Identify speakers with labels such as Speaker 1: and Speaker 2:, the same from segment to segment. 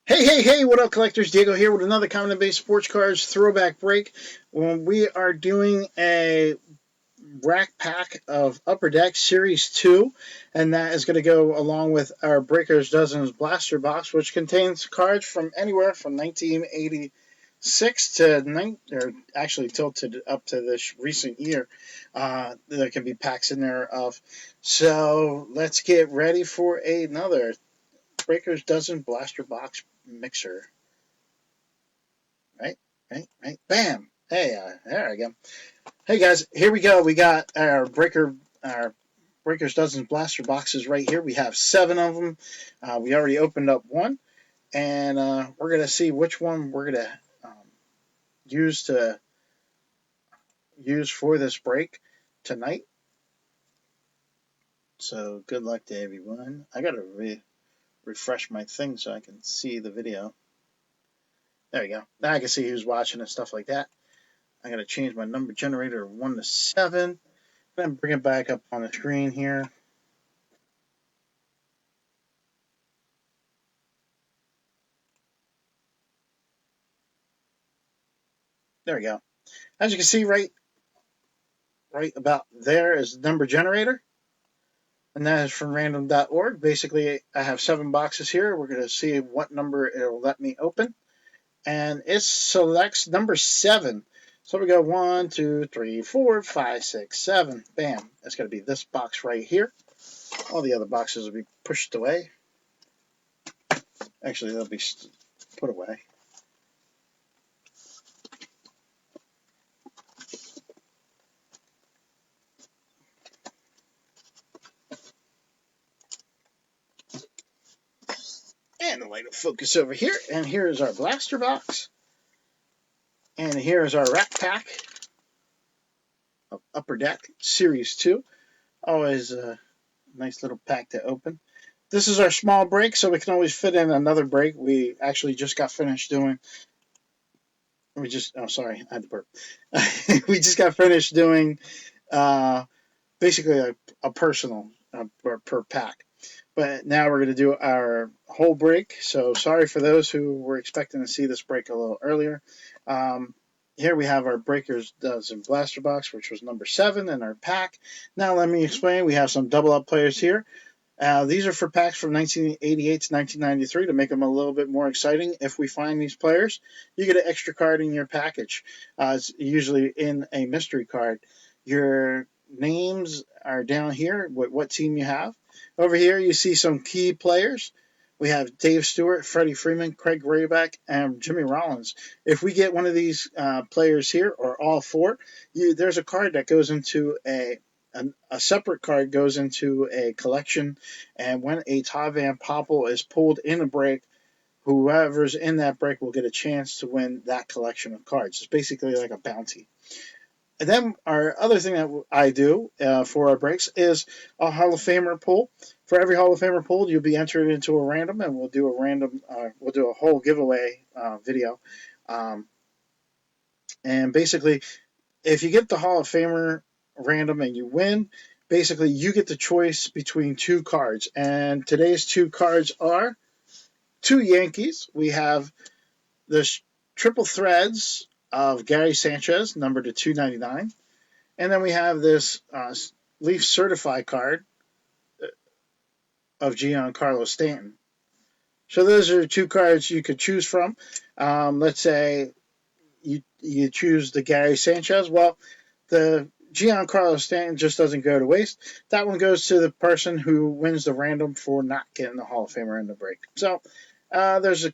Speaker 1: Hey, what up, collectors? Diego here with another common-based sports cards throwback break. We are doing a rack pack of Upper Deck Series 2, and that is going to go along with our Breakers Dozens blaster box, which contains cards from anywhere from 1986 to or actually tilted up to this recent year. There can be packs in there of. So let's get ready for another Breakers Dozen blaster box mixer. Right. Bam. Hey, there I go. Hey guys, here we go. We got our Breakers Dozens blaster boxes right here. We have 7 of them. We already opened up one, and we're gonna see which one we're gonna use to use for this break tonight. So good luck to everyone. I gotta refresh my thing so I can see the video. There we go. Now I can see who's watching and stuff like that. I gotta change my number generator 1 to 7. Then bring it back up on the screen here. There we go. As you can see, right about there is the number generator, and that is from random.org. Basically, I have 7 boxes here. We're going to see what number it will let me open, and it selects number 7. So we go 1, 2, 3, 4, 5, 6, 7. Bam. That's going to be this box right here. All the other boxes will be pushed away. Actually, they'll be put away. And the light will focus over here. And here is our blaster box. And here is our rack pack of Upper Deck Series 2. Always a nice little pack to open. This is our small break, so we can always fit in another break. We actually just got finished doing. Sorry, I had to burp. We just got finished doing basically a personal per pack. But now we're going to do our whole break. So sorry for those who were expecting to see this break a little earlier. Here we have our Breakers Dozen Blaster Box, which was number 7 in our pack. Now let me explain. We have some double up players here. These are for packs from 1988 to 1993 to make them a little bit more exciting. If we find these players, you get an extra card in your package. It's usually in a mystery card. Your names are down here, what team you have. Over here, you see some key players. We have Dave Stewart, Freddie Freeman, Craig Rayback, and Jimmy Rollins. If we get one of these players here, or all 4, there's a card that goes into a separate card goes into a collection, and when a Todd Van Poppel is pulled in a break, whoever's in that break will get a chance to win that collection of cards. It's basically like a bounty. And then our other thing that I do for our breaks is a Hall of Famer pull. For every Hall of Famer pulled, you'll be entered into a random, and we'll do a whole giveaway video. And basically, if you get the Hall of Famer random and you win, basically you get the choice between 2 cards. And today's 2 cards are 2 Yankees. We have the triple threads of Gary Sanchez, numbered to 299. And then we have this Leaf certified card of Giancarlo Stanton. So those are 2 cards you could choose from. Let's say you choose the Gary Sanchez. Well, the Giancarlo Stanton just doesn't go to waste. That one goes to the person who wins the random for not getting the Hall of Famer in the break. So there's a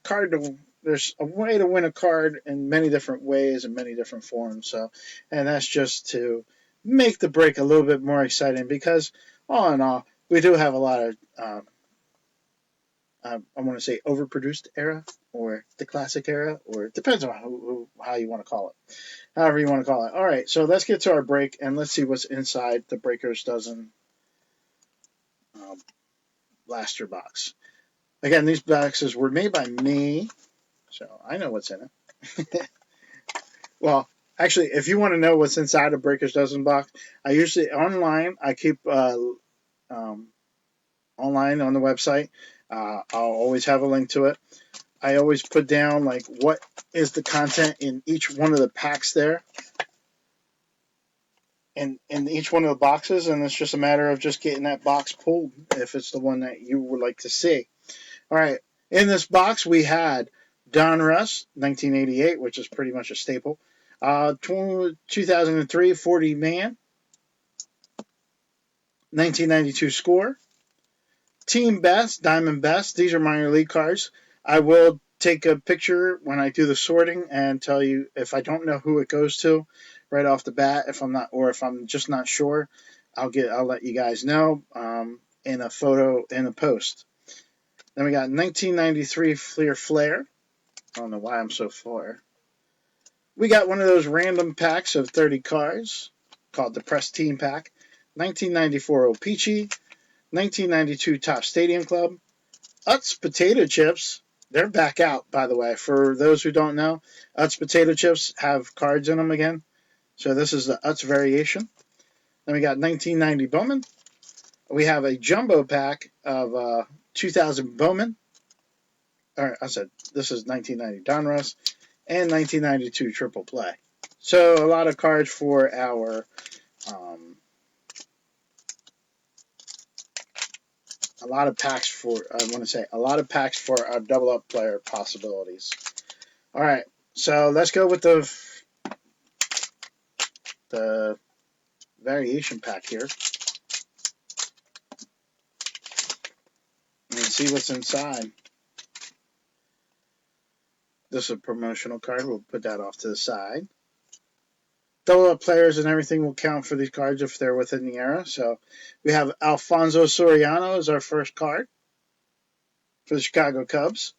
Speaker 1: way to win a card in many different ways and many different forms. And that's just to make the break a little bit more exciting, because all in all, we do have a lot of I want to say overproduced era, or the classic era, or it depends on how you want to call it. However you want to call it. All right, so let's get to our break, and let's see what's inside the Breakers Dozen blaster box. Again, these boxes were made by me, so I know what's in it. Well, actually, if you want to know what's inside a Breakers Dozen box, I usually I keep online on the website. I'll always have a link to it. I always put down like what is the content in each one of the packs there, and in each one of the boxes, and it's just a matter of just getting that box pulled if it's the one that you would like to see. All right, in this box we had Donruss 1988, which is pretty much a staple. 2003 40 man, 1992 score, Team Best, Diamond Best. These are minor league cards. I will take a picture when I do the sorting and tell you if I don't know who it goes to right off the bat. If I'm not, or if I'm just not sure, I'll let you guys know in a photo in a post. Then we got 1993 Fleer Flare. I don't know why I'm so far. We got one of those random packs of 30 cards called the Press Team Pack. 1994 O-Pee-Chee. 1992 Top Stadium Club. Utz Potato Chips. They're back out, by the way. For those who don't know, Utz Potato Chips have cards in them again. So this is the Utz variation. Then we got 1990 Bowman. We have a jumbo pack of 2000 Bowman. Or I said this is 1990 Donruss and 1992 Triple Play. So a lot of cards for our a lot of packs for our double up player possibilities. All right, so let's go with the variation pack here and see what's inside. This is a promotional card. We'll put that off to the side. Double up players and everything will count for these cards if they're within the era. So we have Alfonso Soriano as our first card for the Chicago Cubs.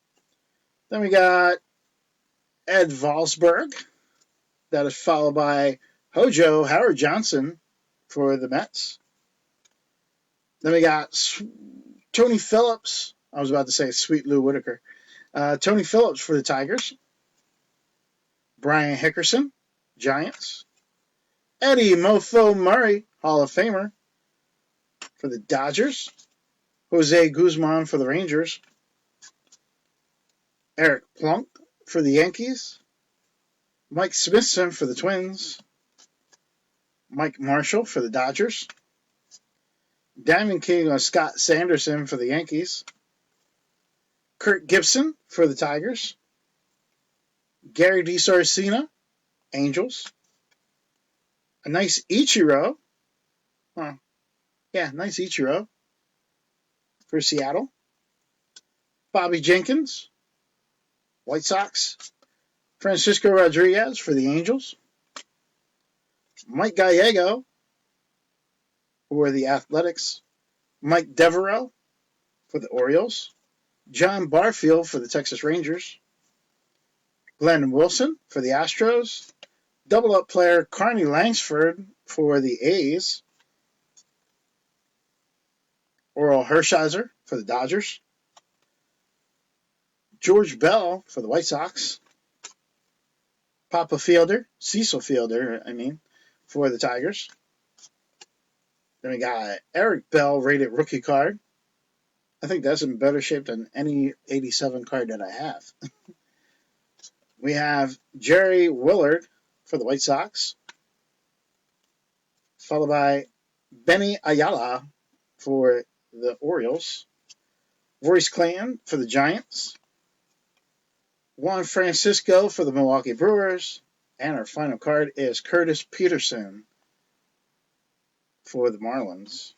Speaker 1: Then we got Ed Valsburg. That is followed by Hojo Howard Johnson for the Mets. Then we got Tony Phillips. I was about to say Sweet Lou Whitaker. Tony Phillips for the Tigers. Brian Hickerson, Giants. Eddie Mofo Murray, Hall of Famer, for the Dodgers. Jose Guzman for the Rangers. Eric Plunk for the Yankees. Mike Smithson for the Twins. Mike Marshall for the Dodgers. Diamond King Scott Sanderson for the Yankees. Kurt Gibson for the Tigers. Gary DiSarcina, Angels. A nice Ichiro. Nice Ichiro for Seattle. Bobby Jenkins, White Sox. Francisco Rodriguez for the Angels. Mike Gallego for the Athletics. Mike Devereaux for the Orioles. John Barfield for the Texas Rangers. Glenn Wilson for the Astros. Double up player Carney Langsford for the A's. Oral Hershiser for the Dodgers. George Bell for the White Sox. Cecil Fielder, for the Tigers. Then we got Eric Bell rated rookie card. I think that's in better shape than any 87 card that I have. We have Jerry Willard for the White Sox, followed by Benny Ayala for the Orioles, Royce Clan for the Giants, Juan Francisco for the Milwaukee Brewers, and our final card is Curtis Peterson for the Marlins.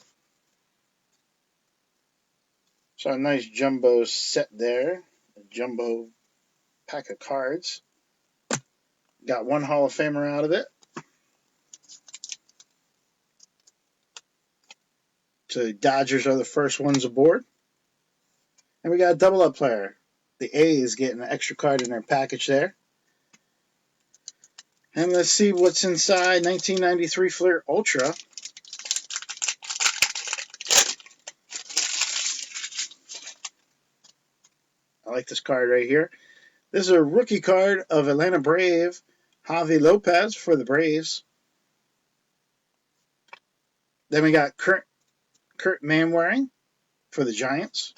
Speaker 1: So a nice jumbo set there, a jumbo pack of cards. Got one Hall of Famer out of it. So the Dodgers are the first ones aboard. And we got a double up player. The A's getting an extra card in their package there. And let's see what's inside 1993 Fleer Ultra. I like this card right here. This is a rookie card of Atlanta Brave, Javi Lopez for the Braves. Then we got Kurt Manwaring for the Giants.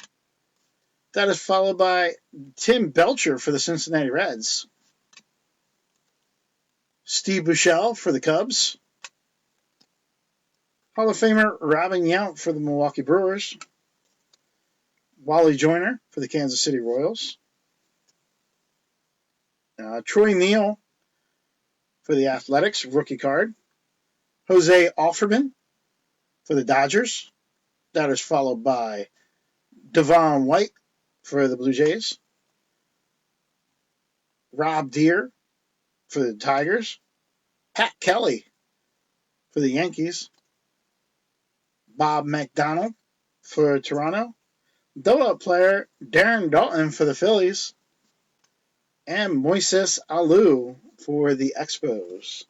Speaker 1: That is followed by Tim Belcher for the Cincinnati Reds. Steve Buechele for the Cubs. Hall of Famer Robin Yount for the Milwaukee Brewers. Wally Joyner for the Kansas City Royals. Troy Neal for the Athletics, rookie card. Jose Offerman for the Dodgers. That is followed by Devon White for the Blue Jays. Rob Deere for the Tigers. Pat Kelly for the Yankees. Bob McDonald for Toronto. Double-up player Darren Dalton for the Phillies. And Moises Alou for the Expos.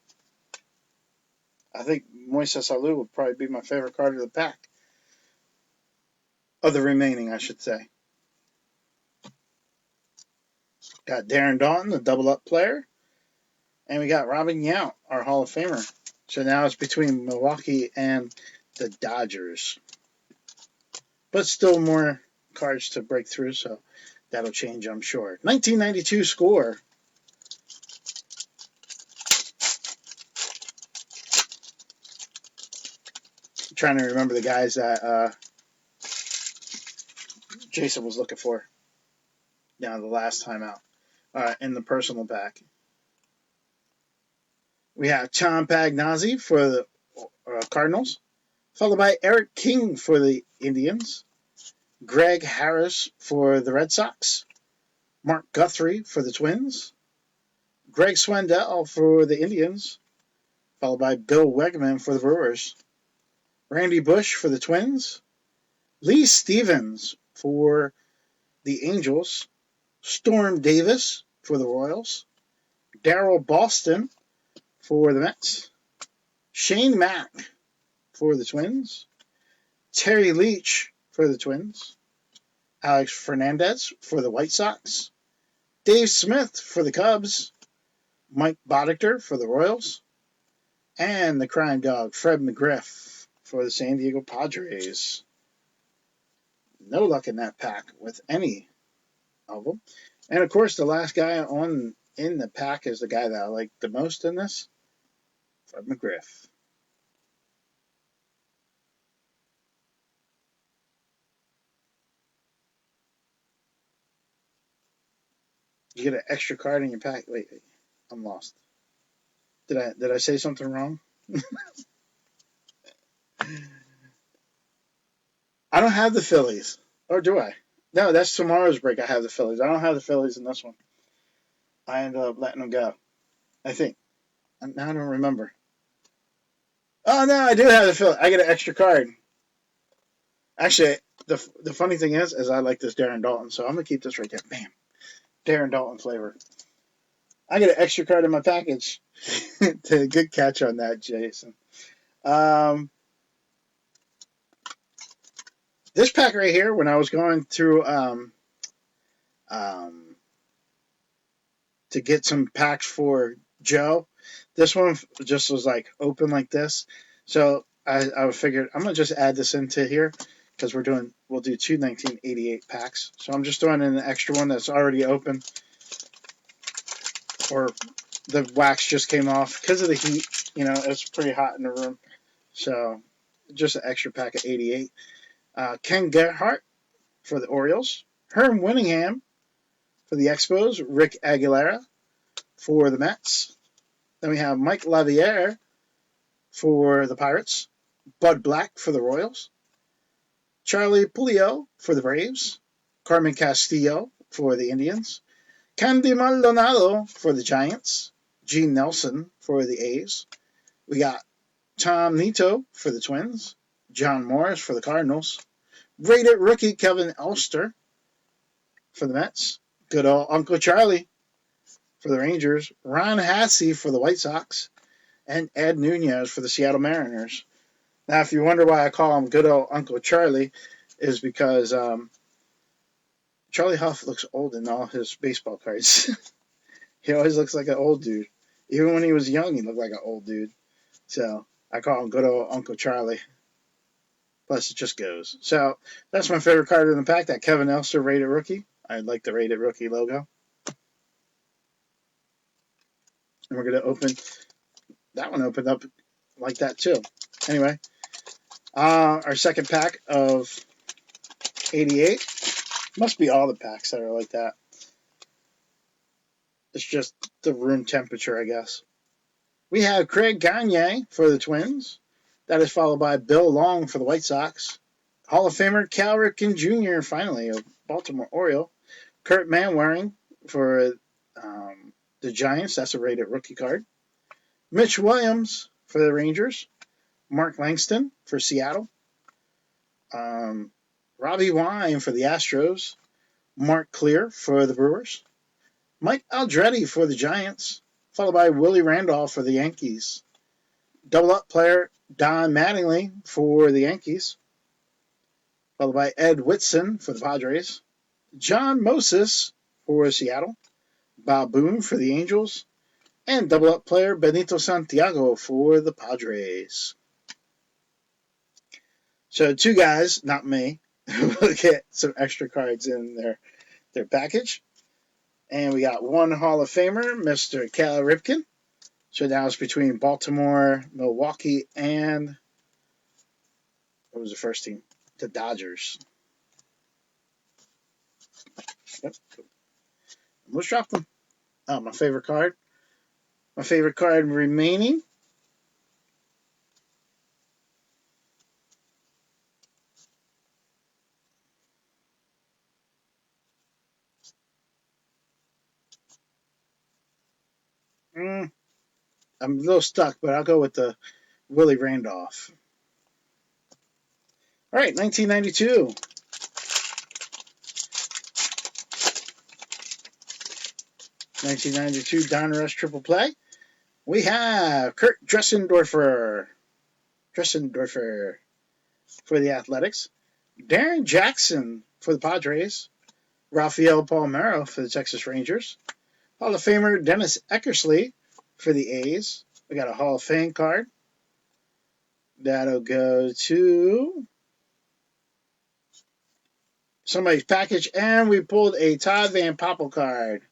Speaker 1: I think Moises Alou would probably be my favorite card of the pack. Of the remaining, I should say. Got Darren Dalton, the double-up player. And we got Robin Yount, our Hall of Famer. So now it's between Milwaukee and the Dodgers. But still more cards to break through, so that'll change, I'm sure. 1992 score. I'm trying to remember the guys that Jason was looking for. Now the last time out. In the personal pack. We have Tom Pagnozzi for the Cardinals, followed by Eric King for the Indians, Greg Harris for the Red Sox, Mark Guthrie for the Twins, Greg Swindell for the Indians, followed by Bill Wegman for the Brewers, Randy Bush for the Twins, Lee Stevens for the Angels, Storm Davis for the Royals, Darryl Boston for the Mets, Shane Mack for the Twins, Terry Leach for the Twins, Alex Fernandez for the White Sox, Dave Smith for the Cubs, Mike Bodichter for the Royals, and the crime dog Fred McGriff for the San Diego Padres. No luck in that pack with any of them. And of course, the last guy in the pack is the guy that I like the most in this, Fred McGriff. You get an extra card in your pack. Wait, I'm lost. Did I say something wrong? I don't have the Phillies. Or do I? No, that's tomorrow's break. I have the Phillies. I don't have the Phillies in this one. I ended up letting them go. I think. Now I don't remember. Oh, no, I do have the Phillies. I get an extra card. Actually, the funny thing is I like this Darren Dalton, so I'm going to keep this right there. Bam. Darren Dalton flavor. I get an extra card in my package. Good catch on that, Jason. This pack right here, when I was going through to get some packs for Joe, this one just was like open like this. So I figured I'm gonna just add this into here because we'll do two 1988 packs. So I'm just throwing in an extra one that's already open, or the wax just came off because of the heat. You know, it's pretty hot in the room, so just an extra pack of 88. Ken Gerhart for the Orioles, Herm Winningham for the Expos, Rick Aguilera for the Mets. Then we have Mike Laviere for the Pirates, Bud Black for the Royals, Charlie Pulio for the Braves, Carmen Castillo for the Indians, Candy Maldonado for the Giants, Gene Nelson for the A's. We got Tom Nito for the Twins, John Morris for the Cardinals, rated rookie Kevin Elster for the Mets, good old Uncle Charlie for the Rangers, Ron Hassey for the White Sox, and Ed Nunez for the Seattle Mariners. Now, if you wonder why I call him good old Uncle Charlie, is because Charlie Huff looks old in all his baseball cards. He always looks like an old dude. Even when he was young, he looked like an old dude. So I call him good old Uncle Charlie. Plus, it just goes. So that's my favorite card in the pack, that Kevin Elster Rated Rookie. I like the Rated Rookie logo. And we're going to open, that one opened up like that too. Anyway, our second pack of 88. Must be all the packs that are like that. It's just the room temperature, I guess. We have Craig Gagne for the Twins. That is followed by Bill Long for the White Sox. Hall of Famer Cal Ripken Jr., finally, a Baltimore Oriole. Kurt Manwaring for the Giants. That's a rated rookie card. Mitch Williams for the Rangers. Mark Langston for Seattle. Robbie Wine for the Astros. Mark Clear for the Brewers. Mike Aldrete for the Giants, followed by Willie Randolph for the Yankees. Double-up player Don Mattingly for the Yankees, followed by Ed Whitson for the Padres. John Moses for Seattle. Bob Boone for the Angels. And double-up player Benito Santiago for the Padres. So two guys, not me, will get some extra cards in their package. And we got one Hall of Famer, Mr. Cal Ripken. So now it's between Baltimore, Milwaukee, and what was the first team? The Dodgers. Yep. Almost dropped them. Oh, my favorite card. My favorite card remaining. I'm a little stuck, but I'll go with the Willie Randolph. All right, 1992. 1992 Donruss Triple Play. We have Kurt Dressendorfer for the Athletics. Darren Jackson for the Padres. Rafael Palmeiro for the Texas Rangers. Hall of Famer Dennis Eckersley for the A's. We got a Hall of Fame card. That'll go to somebody's package. And we pulled a Todd Van Poppel card.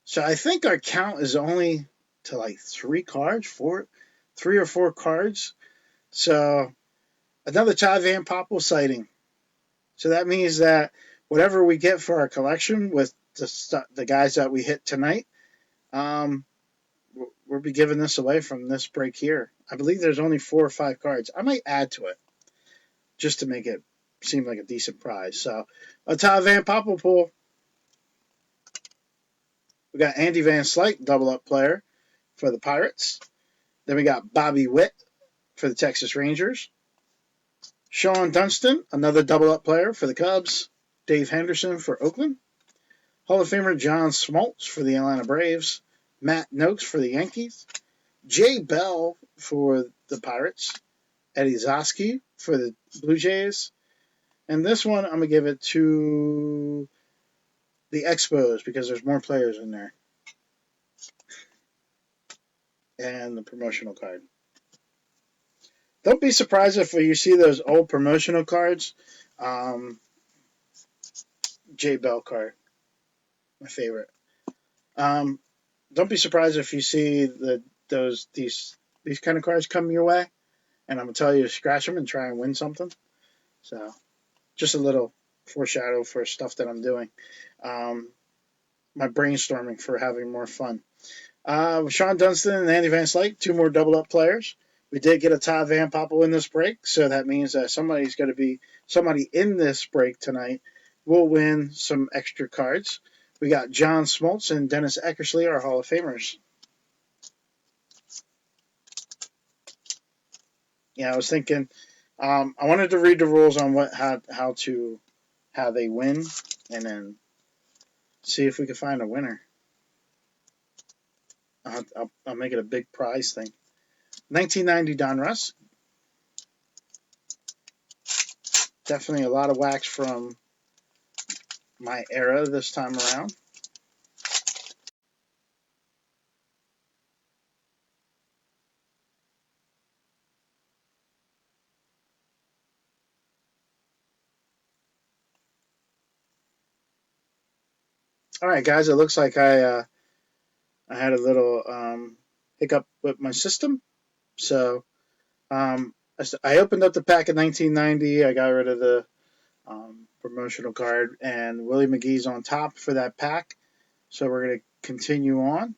Speaker 1: So I think our count is only to like 3 or 4 cards. So another Todd Van Poppel sighting. So that means that whatever we get for our collection with the guys that we hit tonight, we'll be giving this away from this break here. I believe there's only 4 or 5 cards. I might add to it just to make it seem like a decent prize. So a Todd Van Poppel pull. We got Andy Van Slyke, double-up player for the Pirates. Then we got Bobby Witt for the Texas Rangers. Sean Dunston, another double-up player for the Cubs. Dave Henderson for Oakland. Hall of Famer John Smoltz for the Atlanta Braves. Matt Noakes for the Yankees. Jay Bell for the Pirates. Eddie Zosky for the Blue Jays. And this one, I'm going to give it to the Expos because there's more players in there. And the promotional card. Don't be surprised if you see those old promotional cards. Jay Bell card. My favorite. Don't be surprised if you see these kind of cards come your way. And I'm going to tell you to scratch them and try and win something. So, just a little foreshadow for stuff that I'm doing. My brainstorming for having more fun. Sean Dunston and Andy Van Slyke, 2 more double-up players. We did get a Todd Van Poppel in this break, so that means that somebody in this break tonight will win some extra cards. We got John Smoltz and Dennis Eckersley, our Hall of Famers. Yeah, I was thinking, I wanted to read the rules on how they win, and then see if we can find a winner. I'll make it a big prize thing. 1990 Donruss. Definitely a lot of wax from my era this time around. All right, guys. It looks like I had a little hiccup with my system, so I opened up the pack in 1990. I got rid of the promotional card, and Willie McGee's on top for that pack. So we're going to continue on.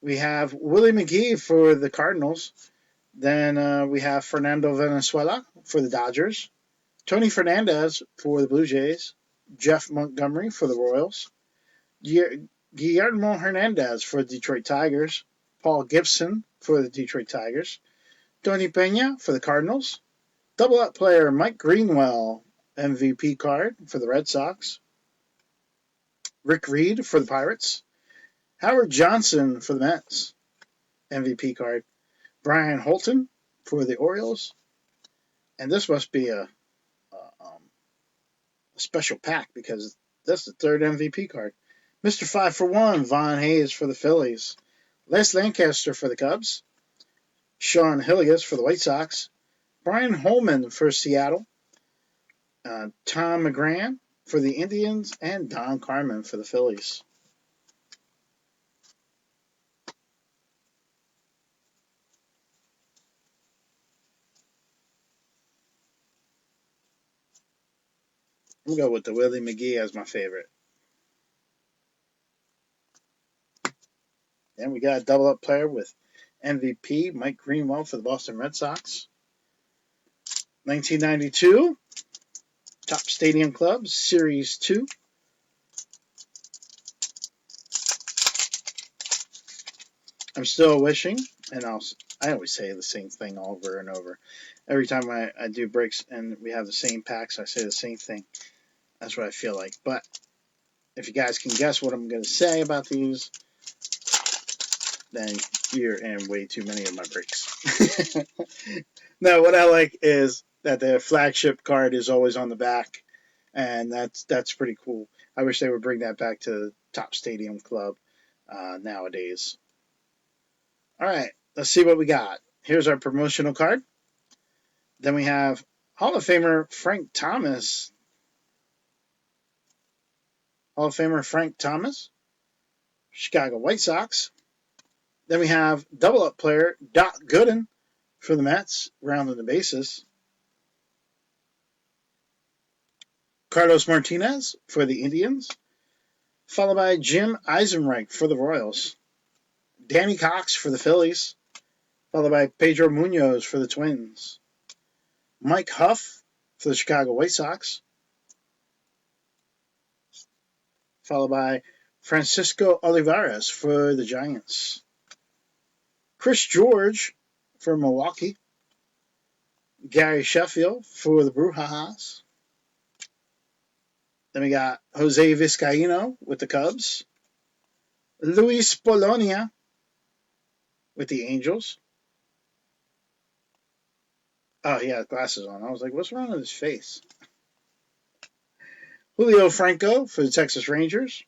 Speaker 1: We have Willie McGee for the Cardinals. Then we have Fernando Valenzuela for the Dodgers. Tony Fernandez for the Blue Jays. Jeff Montgomery for the Royals. Guillermo Hernandez for the Detroit Tigers. Paul Gibson for the Detroit Tigers. Tony Pena for the Cardinals. Double up player Mike Greenwell, MVP card for the Red Sox. Rick Reed for the Pirates. Howard Johnson for the Mets, MVP card. Brian Holton for the Orioles. And this must be a special pack because that's the third MVP card. Mr. 5 for 1, Von Hayes for the Phillies. Les Lancaster for the Cubs. Sean Hilligas for the White Sox. Brian Holman for Seattle. Tom McGran for the Indians. And Don Carmen for the Phillies. I'm going to go with the Willie McGee as my favorite. And we got a double up player with MVP Mike Greenwell for the Boston Red Sox. 1992, Top Stadium Club, Series 2. I'm still wishing, and I always say the same thing over and over. Every time I do breaks and we have the same packs, I say the same thing. That's what I feel like. But if you guys can guess what I'm going to say about these, then you're in way too many of my breaks. No, what I like is that the flagship card is always on the back, and that's pretty cool. I wish they would bring that back to the Top Stadium Club nowadays. All right, let's see what we got. Here's our promotional card. Then we have Hall of Famer Frank Thomas. Hall of Famer Frank Thomas, Chicago White Sox. Then we have double up player Doc Gooden for the Mets, rounding the bases. Carlos Martinez for the Indians, followed by Jim Eisenreich for the Royals. Danny Cox for the Phillies, followed by Pedro Munoz for the Twins. Mike Huff for the Chicago White Sox, followed by Francisco Olivares for the Giants. Chris George for Milwaukee. Gary Sheffield for the Brujas. Then we got Jose Vizcaino with the Cubs. Luis Polonia with the Angels. Oh, he had glasses on. I was like, what's wrong with his face? Julio Franco for the Texas Rangers.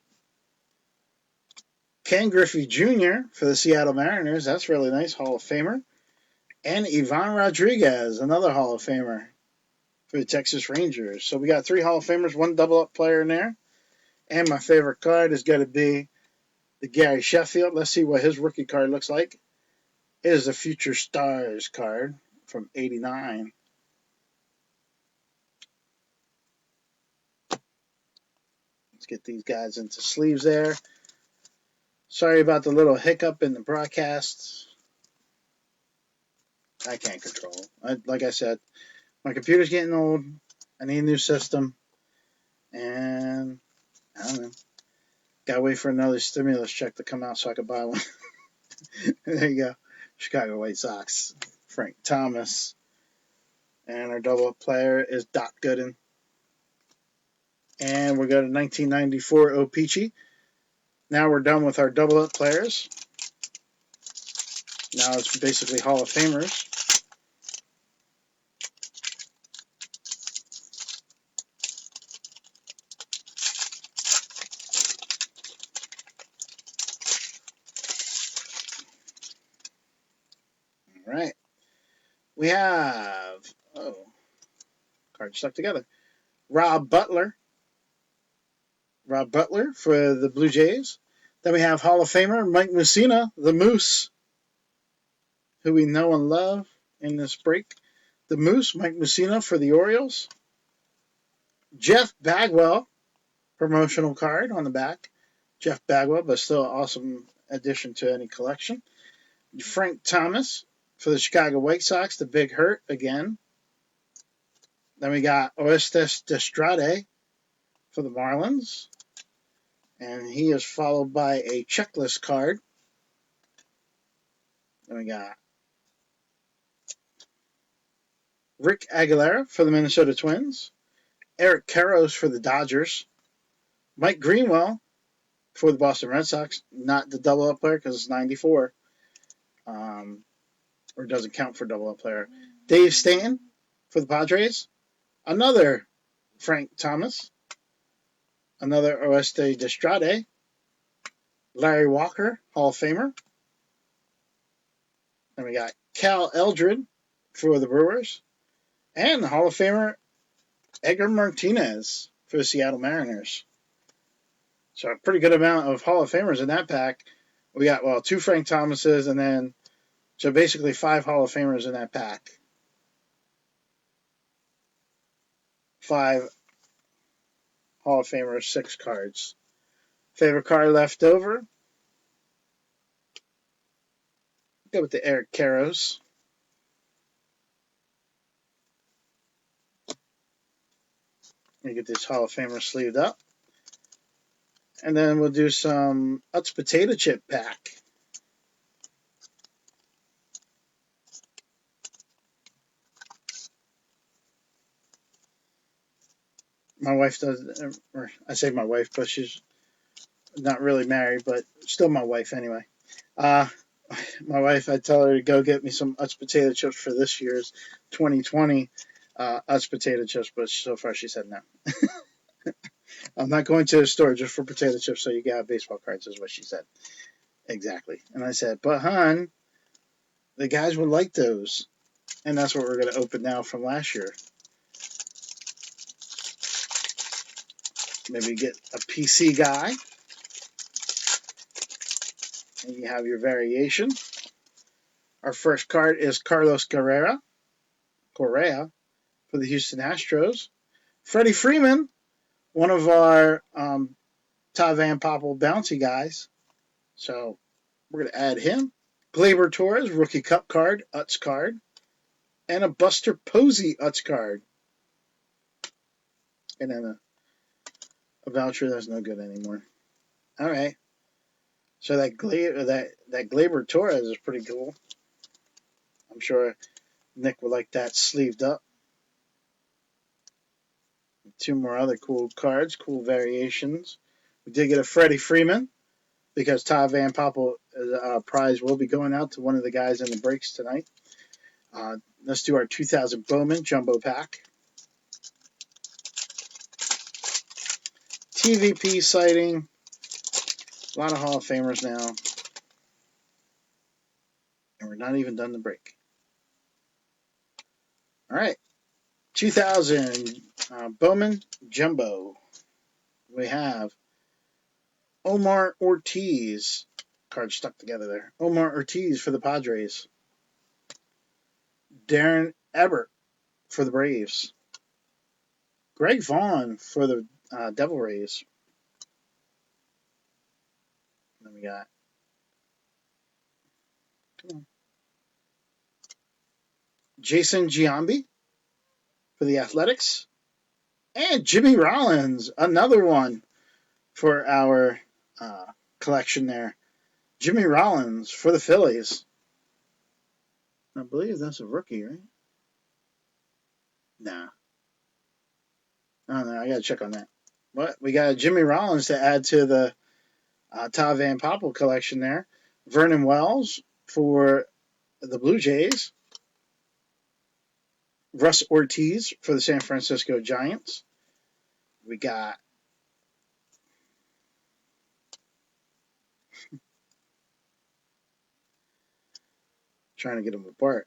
Speaker 1: Ken Griffey Jr. for the Seattle Mariners. That's really nice. Hall of Famer. And Ivan Rodriguez, another Hall of Famer for the Texas Rangers. So we got 3 Hall of Famers, 1 double-up player in there. And my favorite card is going to be the Gary Sheffield. Let's see what his rookie card looks like. It is the Future Stars card from '89. Let's get these guys into sleeves there. Sorry about the little hiccup in the broadcast. I can't control. Like I said, my computer's getting old. I need a new system. And I don't know. Gotta wait for another stimulus check to come out so I can buy one. There you go. Chicago White Sox. Frank Thomas. And our double-up player is Doc Gooden. And we're going to 1994 O-Pee-Chee. Now we're done with our double-up players. Now it's basically Hall of Famers. All right. We have, cards stuck together. Rob Butler, Rob Butler for the Blue Jays. Then we have Hall of Famer Mike Mussina, the Moose, who we know and love in this break. The Moose, Mike Mussina for the Orioles. Jeff Bagwell, promotional card on the back. Jeff Bagwell, but still an awesome addition to any collection. Frank Thomas for the Chicago White Sox, the Big Hurt again. Then we got Orestes Destrade for the Marlins. And he is followed by a checklist card. Then we got Rick Aguilera for the Minnesota Twins. Eric Karros for the Dodgers. Mike Greenwell for the Boston Red Sox. Not the double-up player because it's 94. Or doesn't count for double-up player. Dave Stanton for the Padres. Another Frank Thomas. Another Orestes Destrade. Larry Walker, Hall of Famer. Then we got Cal Eldred for the Brewers. And the Hall of Famer Edgar Martinez for the Seattle Mariners. So a pretty good amount of Hall of Famers in that pack. We got, well, 2 Frank Thomases and then, so basically 5 Hall of Famers in that pack. 5 Hall of Famers, 6 cards. Favorite card left over. Go with the Eric Karros. Let me get this Hall of Famer sleeved up. And then we'll do some Utz Potato Chip pack. My wife does, or I say my wife, but she's not really married, but still my wife anyway. My wife, I tell her to go get me some Utz Potato Chips for this year's 2020 Utz Potato Chips, but so far she said no. I'm not going to the store just for potato chips so you can have baseball cards, is what she said. Exactly. And I said, but hon, the guys would like those. And that's what we're going to open now from last year. Maybe get a PC guy. And you have your variation. Our first card is Carlos Correa for the Houston Astros. Freddie Freeman, one of our Ty Van Poppel bouncy guys. So we're going to add him. Gleyber Torres, rookie cup card, Utz card. And a Buster Posey Utz card. And then a voucher that's no good anymore. All right. So that Gleyber Torres is pretty cool. I'm sure Nick would like that sleeved up. 2 more other cool cards, cool variations. We did get a Freddie Freeman because Ty Van Poppel prize will be going out to one of the guys in the breaks tonight. Let's do our 2000 Bowman Jumbo Pack. TVP sighting. A lot of Hall of Famers now. And we're not even done the break. All right. 2000 Bowman Jumbo. We have Omar Ortiz. Card stuck together there. Omar Ortiz for the Padres. Darren Ebert for the Braves. Greg Vaughn for the Devil Rays. And then we got, Jason Giambi for the Athletics. And Jimmy Rollins, another one for our collection there. Jimmy Rollins for the Phillies. I believe that's a rookie, right? Nah. I don't know. I got to check on that. But we got Jimmy Rollins to add to the Ty Van Poppel collection there. Vernon Wells for the Blue Jays. Russ Ortiz for the San Francisco Giants. We got trying to get them apart.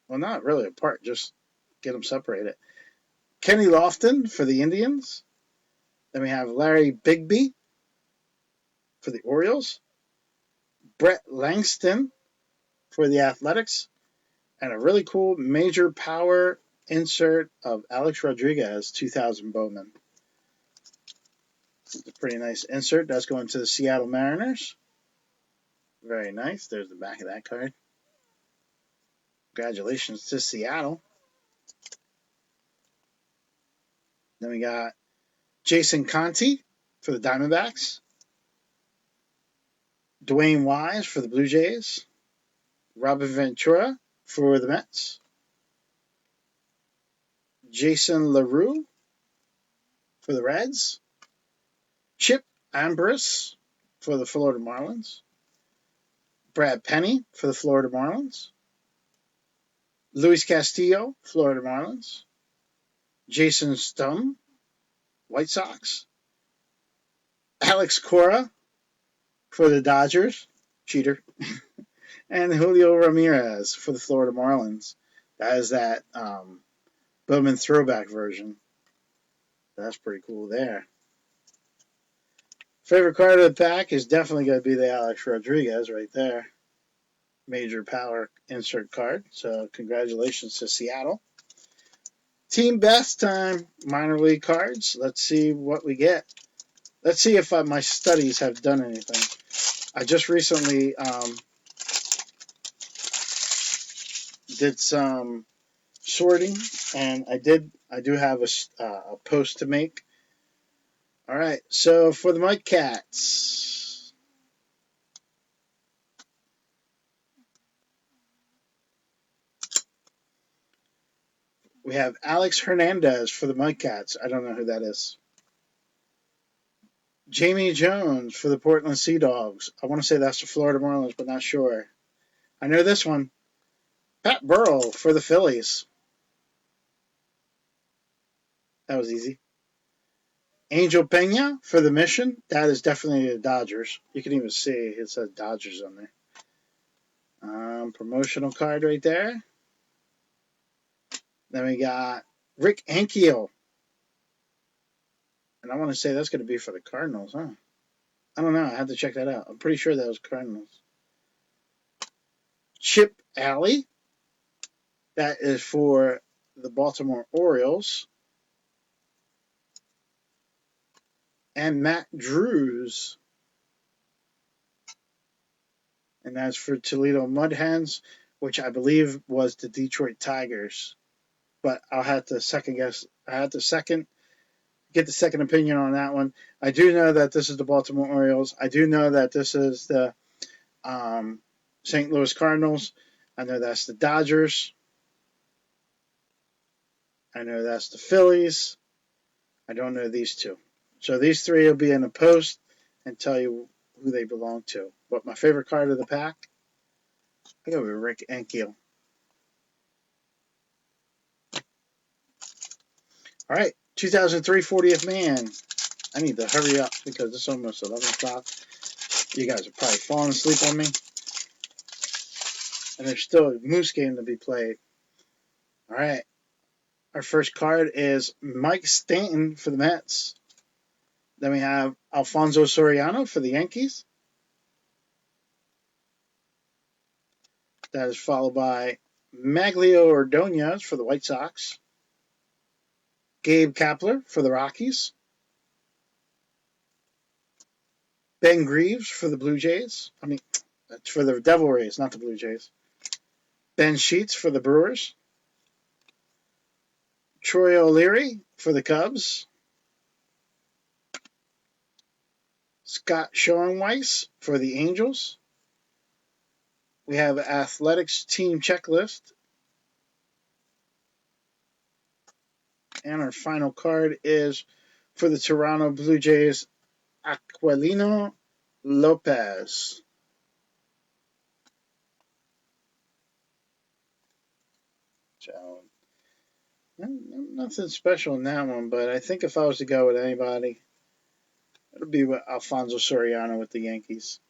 Speaker 1: Well, not really apart, just get them separated. Kenny Lofton for the Indians. Then we have Larry Bigby for the Orioles, Brett Langston for the Athletics, and a really cool major power insert of Alex Rodriguez 2000 Bowman. It's a pretty nice insert. That's going to the Seattle Mariners. Very nice. There's the back of that card. Congratulations to Seattle. Then we got Jason Conti for the Diamondbacks, Dwayne Wise for the Blue Jays, Robin Ventura for the Mets, Jason LaRue for the Reds, Chip Ambrose for the Florida Marlins, Brad Penny for the Florida Marlins, Luis Castillo, Florida Marlins, Jason Stum, White Sox, Alex Cora for the Dodgers, cheater, and Julio Ramirez for the Florida Marlins. That is that Bowman throwback version. That's pretty cool there. Favorite card of the pack is definitely going to be the Alex Rodriguez right there. Major power insert card. So congratulations to Seattle. Team best time minor league cards. Let's see what we get. Let's see if my studies have done anything. I just recently did some sorting, and I do have a post to make. All right, so for the Mike Cats, we have Alex Hernandez for the Mike Cats. I don't know who that is. Jamie Jones for the Portland Sea Dogs. I want to say that's the Florida Marlins, but not sure. I know this one. Pat Burrell for the Phillies. That was easy. Angel Pena for the Mission. That is definitely the Dodgers. You can even see it says Dodgers on there. Promotional card right there. Then we got Rick Ankiel. And I want to say that's going to be for the Cardinals, huh? I don't know. I have to check that out. I'm pretty sure that was Cardinals. Chip Alley. That is for the Baltimore Orioles. And Matt Drews. And that's for Toledo Mud Hens, which I believe was the Detroit Tigers. But I'll have to second guess. I have to get the second opinion on that one. I do know that this is the Baltimore Orioles. I do know that this is the St. Louis Cardinals. I know that's the Dodgers. I know that's the Phillies. I don't know these two. So these three will be in a post and tell you who they belong to. But my favorite card of the pack, I go with Rick Ankiel. All right, 2003 40th Man. I need to hurry up because it's almost 11 o'clock. You guys are probably falling asleep on me. And there's still a Moose game to be played. All right. Our first card is Mike Stanton for the Mets. Then we have Alfonso Soriano for the Yankees. That is followed by Maglio Ordonez for the White Sox. Gabe Kapler for the Rockies. Ben Greaves for the Blue Jays. That's for the Devil Rays, not the Blue Jays. Ben Sheets for the Brewers. Troy O'Leary for the Cubs. Scott Schoenweiss for the Angels. We have Athletics team checklist. And our final card is for the Toronto Blue Jays, Aquilino Lopez. So, nothing special in that one, but I think if I was to go with anybody, it would be with Alfonso Soriano with the Yankees.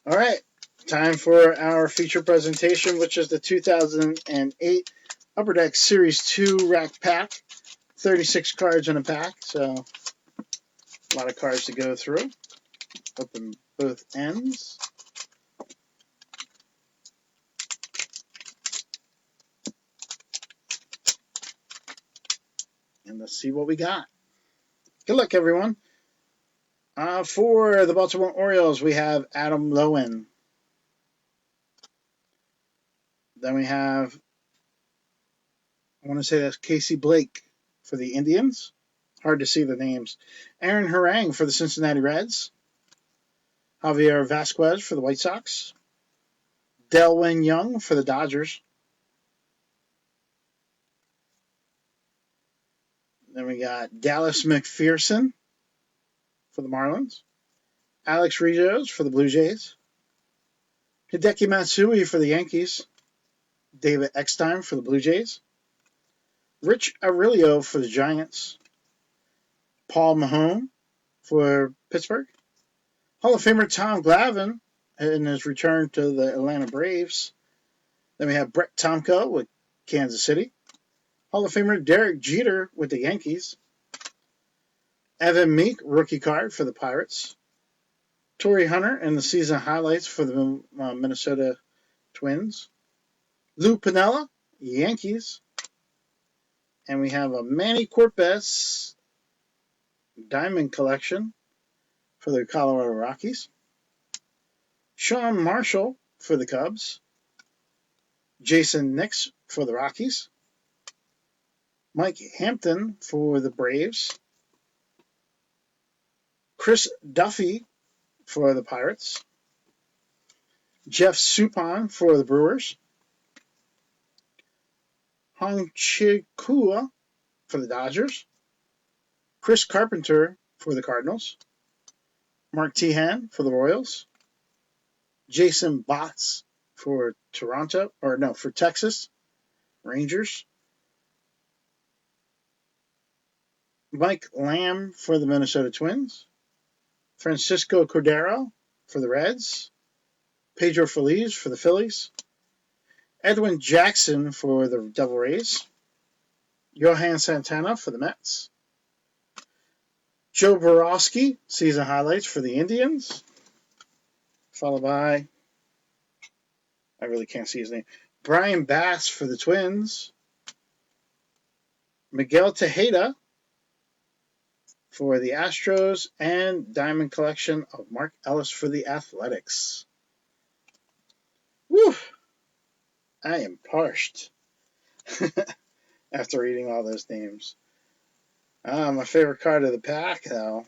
Speaker 1: All right, time for our feature presentation, which is the 2008 Upper Deck Series 2 Rack Pack 36 cards in a pack, so a lot of cards to go through. Open both ends. And let's see what we got. Good luck, everyone. For the Baltimore Orioles, we have Adam Lowen. Then we have, I want to say that's Casey Blake for the Indians. Hard to see the names. Aaron Harang for the Cincinnati Reds. Javier Vasquez for the White Sox. Delwyn Young for the Dodgers. Then we got Dallas McPherson for the Marlins. Alex Rios for the Blue Jays. Hideki Matsui for the Yankees. David Eckstein for the Blue Jays. Rich Aurelio for the Giants. Paul Mahone for Pittsburgh. Hall of Famer Tom Glavine in his return to the Atlanta Braves. Then we have Brett Tomko with Kansas City. Hall of Famer Derek Jeter with the Yankees. Evan Meek, rookie card for the Pirates. Torrey Hunter in the season highlights for the Minnesota Twins. Lou Piniella, Yankees. And we have a Manny Cortez Diamond Collection for the Colorado Rockies. Sean Marshall for the Cubs. Jason Nix for the Rockies. Mike Hampton for the Braves. Chris Duffy for the Pirates. Jeff Suppan for the Brewers. Hong Chi-Kua for the Dodgers. Chris Carpenter for the Cardinals. Mark Tehan for the Royals. Jason Botts for for Texas Rangers. Mike Lamb for the Minnesota Twins. Francisco Cordero for the Reds. Pedro Feliz for the Phillies. Edwin Jackson for the Devil Rays. Johan Santana for the Mets. Joe Borowski, season highlights for the Indians. Followed by, I really can't see his name, Brian Bass for the Twins. Miguel Tejeda for the Astros, and Diamond Collection of Mark Ellis for the Athletics. Woo! I am parched after reading all those names. My favorite card of the pack, though.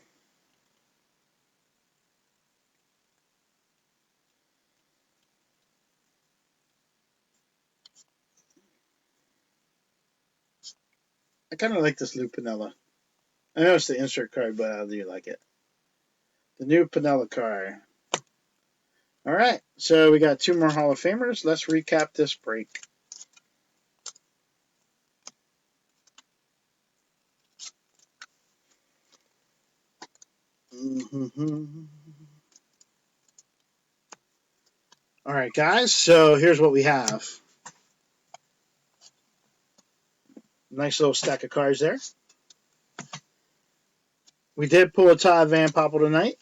Speaker 1: I kind of like this Lou Piniella. I know it's the insert card, but I do like it. The new Piniella card. All right, so we got 2 more Hall of Famers. Let's recap this break. All right, guys, so here's what we have. Nice little stack of cards there. We did pull a Todd Van Poppel tonight,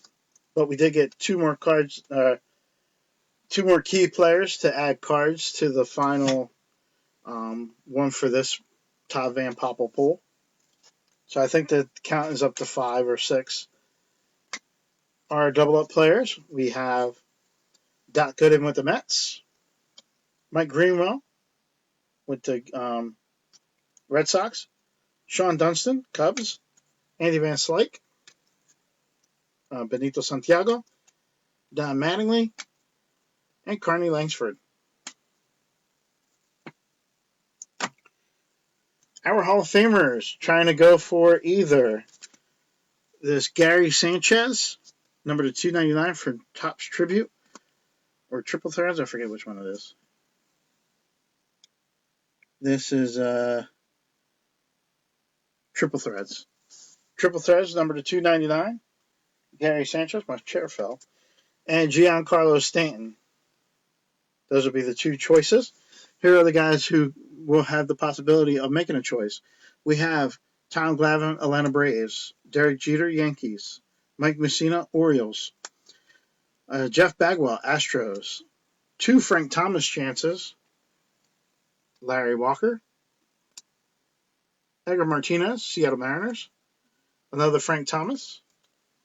Speaker 1: but we did get 2 more cards, 2 more key players to add cards to the final one for this Todd Van Poppel pull. So I think the count is up to 5 or 6. Our double-up players, we have Doc Gooden with the Mets, Mike Greenwell with the Red Sox, Sean Dunston, Cubs, Andy Van Slyke, Benito Santiago, Don Mattingly, and Carney Langsford. Our Hall of Famers trying to go for either this Gary Sanchez, number to 299 for Topps Tribute, or Triple Threads. I forget which one it is. This is Triple Threads. Triple Threads, number to 299. Gary Sanchez, my chair fell. And Giancarlo Stanton. Those will be the 2 choices. Here are the guys who will have the possibility of making a choice. We have Tom Glavine, Atlanta Braves. Derek Jeter, Yankees. Mike Mussina, Orioles. Jeff Bagwell, Astros. 2 Frank Thomas chances. Larry Walker. Edgar Martinez, Seattle Mariners. Another Frank Thomas.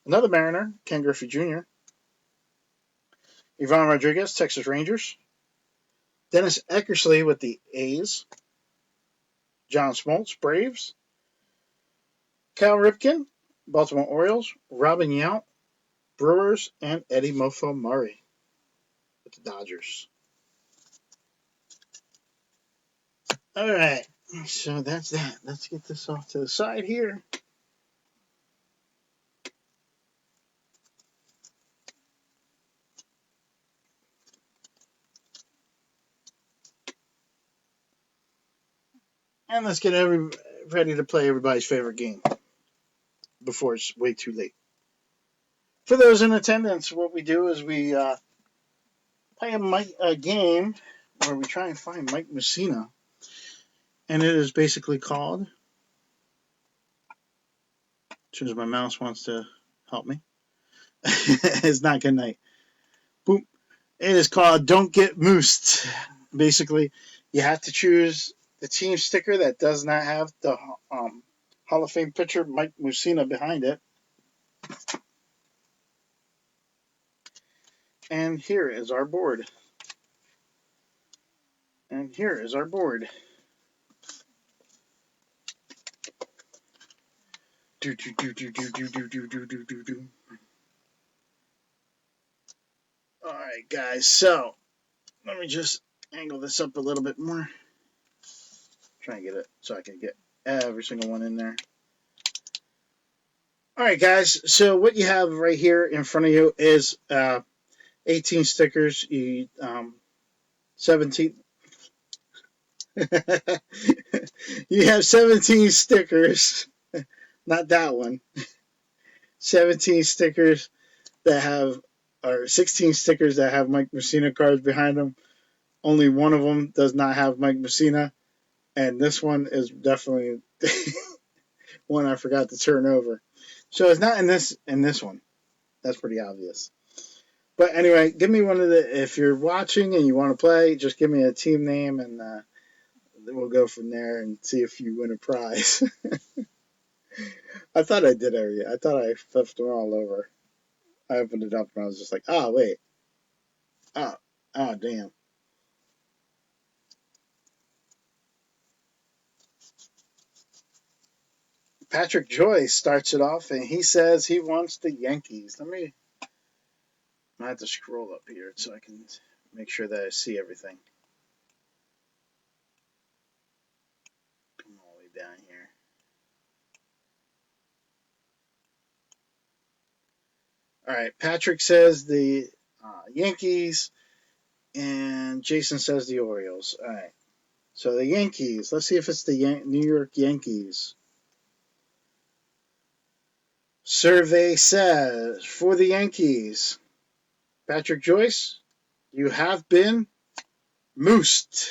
Speaker 1: Another Mariner, Ken Griffey Jr. Ivan Rodriguez, Texas Rangers. Dennis Eckersley with the A's. John Smoltz, Braves. Cal Ripken, Baltimore Orioles. Robin Yount, Brewers. And Eddie Mofo Murray with the Dodgers. All right, so that's that. Let's get this off to the side here. And let's get ready to play everybody's favorite game before it's way too late. For those in attendance, what we do is we play a game where we try and find Mike Mussina. And it is basically called, as soon as my mouse wants to help me, it's not good night. Boom. It is called Don't Get Moosed. Basically, you have to choose the team sticker that does not have the Hall of Fame pitcher Mike Mussina behind it. And here is our board. And here is our board. Do, do, do, do, do, do, do, do, do, do, do, do. All right, guys. So let me just angle this up a little bit more. Try and get it so I can get every single one in there. All right, guys. So what you have right here in front of you is 18 stickers. 17. You have 17 stickers. Not that one. 17 stickers that have, or 16 stickers that have Mike Mussina cards behind them. Only one of them does not have Mike Mussina, and this one is definitely one I forgot to turn over. So it's not in this one. That's pretty obvious. But anyway, give me one of the. If you're watching and you want to play, just give me a team name, and we'll go from there and see if you win a prize. I thought I did everything. I thought I flipped them all over. I opened it up and I was just like, oh wait, oh damn. Patrick Joyce starts it off, and he says he wants the Yankees. I have to scroll up here so I can make sure that I see everything. Come all the way down here. All right, Patrick says the Yankees, and Jason says the Orioles. All right, so the Yankees. Let's see if it's the New York Yankees. Survey says for the Yankees, Patrick Joyce, you have been moosed.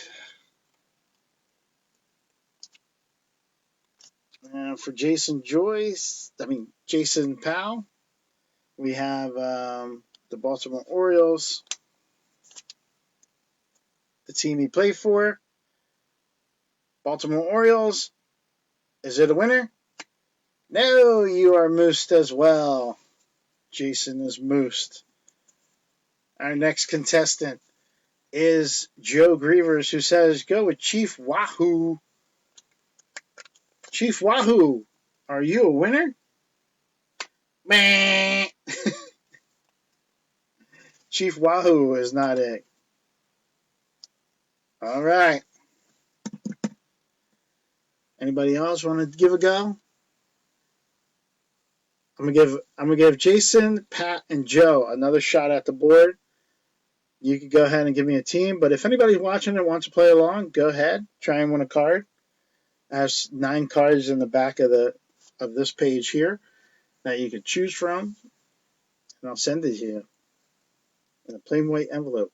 Speaker 1: For Jason Powell, we have the Baltimore Orioles, the team he played for. Baltimore Orioles, is it a winner? No, you are moosed as well. Jason is moosed. Our next contestant is Joe Grievers, who says, go with Chief Wahoo. Chief Wahoo, are you a winner? Meh. Chief Wahoo is not it. All right. Anybody else want to give a go? I'm gonna give Jason, Pat, and Joe another shot at the board. You can go ahead and give me a team, but if anybody's watching and wants to play along, go ahead. Try and win a card. It has 9 cards in the back of this page here that you can choose from, and I'll send it to you in a plain white envelope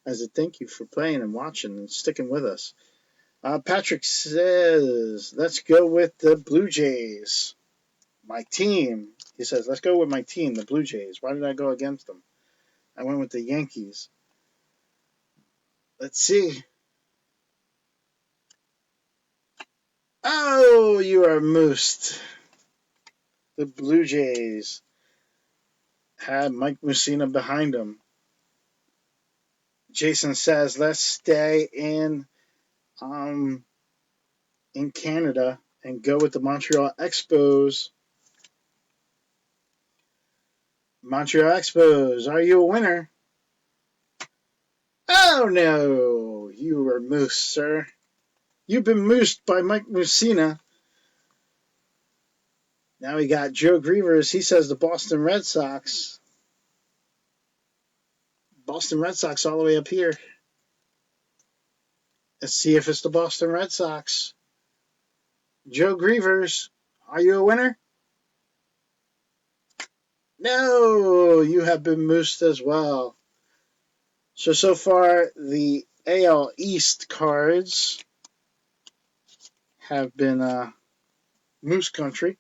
Speaker 1: as a thank you for playing and watching and sticking with us. Patrick says, let's go with the Blue Jays. My team. He says, let's go with my team, the Blue Jays. Why did I go against them? I went with the Yankees. Let's see. Oh, you are moosed. The Blue Jays had Mike Mussina behind him. Jason says, let's stay in Canada and go with the Montreal Expos. Montreal Expos, are you a winner? Oh no, you were moose, sir. You've been moosed by Mike Mussina. Now we got Joe Grievers. He says the Boston Red Sox. Boston Red Sox all the way up here. Let's see if it's the Boston Red Sox. Joe Grievers, are you a winner? No, you have been moosed as well. So far, the AL East cards have been Moose Country.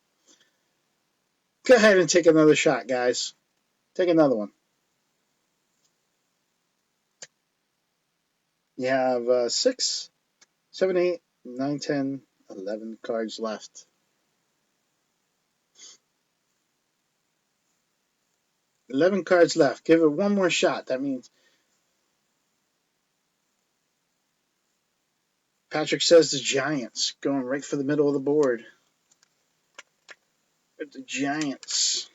Speaker 1: Go ahead and take another shot, guys. Take another one. You have 6, 7, 8, 9, 10, 11 cards left. $11 cards left. Give it one more shot. That means Patrick says the Giants, going right for the middle of the board. The Giants.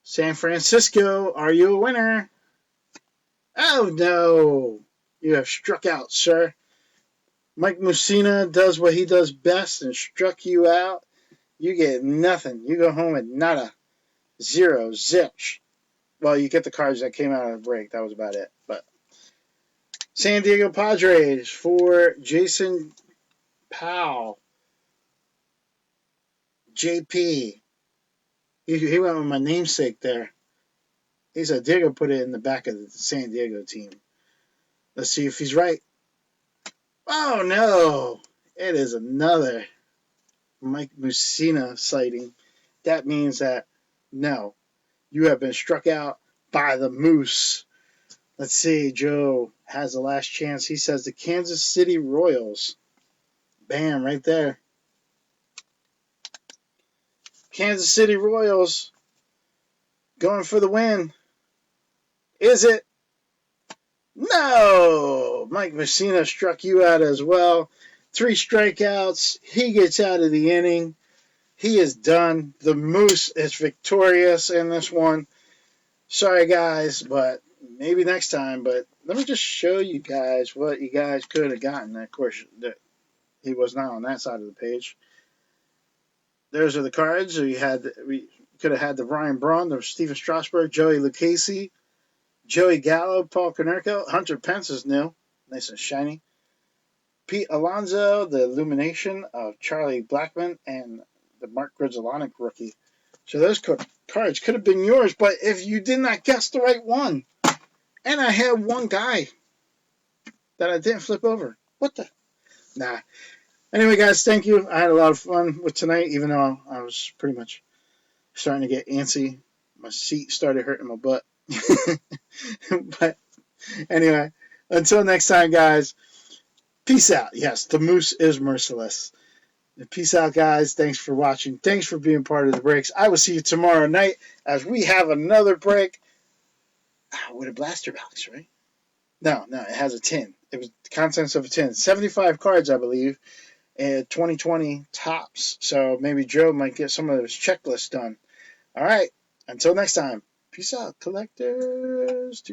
Speaker 1: San Francisco, are you a winner? Oh no, you have struck out, sir. Mike Mussina does what he does best and struck you out. You get nothing. You go home at nada. 0, zilch. Well, you get the cards that came out of the break. That was about it. But San Diego Padres for Jason Powell. JP. He went with my namesake there. He said Diego put it in the back of the San Diego team. Let's see if he's right. Oh, no. It is another Mike Mussina sighting. That means that, no, you have been struck out by the Moose. Let's see. Joe has the last chance. He says the Kansas City Royals. Bam, right there. Kansas City Royals going for the win. Is it? No! Mike Mussina struck you out as well. 3 strikeouts. He gets out of the inning. He is done. The Moose is victorious in this one. Sorry, guys, but maybe next time. But let me just show you guys what you guys could have gotten. Of course, he was not on that side of the page. Those are the cards. We could have had the Ryan Braun, the Steven Strasburg, Joey Lucchesi, Joey Gallo, Paul Konerko. Hunter Pence is new. Nice and shiny. Pete Alonso, the Illumination of Charlie Blackmon, and the Mark Grudzielanek rookie. So those cards could have been yours, but if you did not guess the right one, and I had one guy that I didn't flip over. What the? Nah. Anyway, guys, thank you. I had a lot of fun with tonight, even though I was pretty much starting to get antsy. My seat started hurting my butt. But anyway, until next time, guys, peace out. Yes, the Moose is merciless. Peace out, guys. Thanks for watching. Thanks for being part of the breaks. I will see you tomorrow night as we have another break with a blaster box, right? No, it has a tin. It was the contents of a tin. 75 cards, I believe, and 2020 tops. So maybe Joe might get some of his checklists done. All right. Until next time. Peace out, collectors.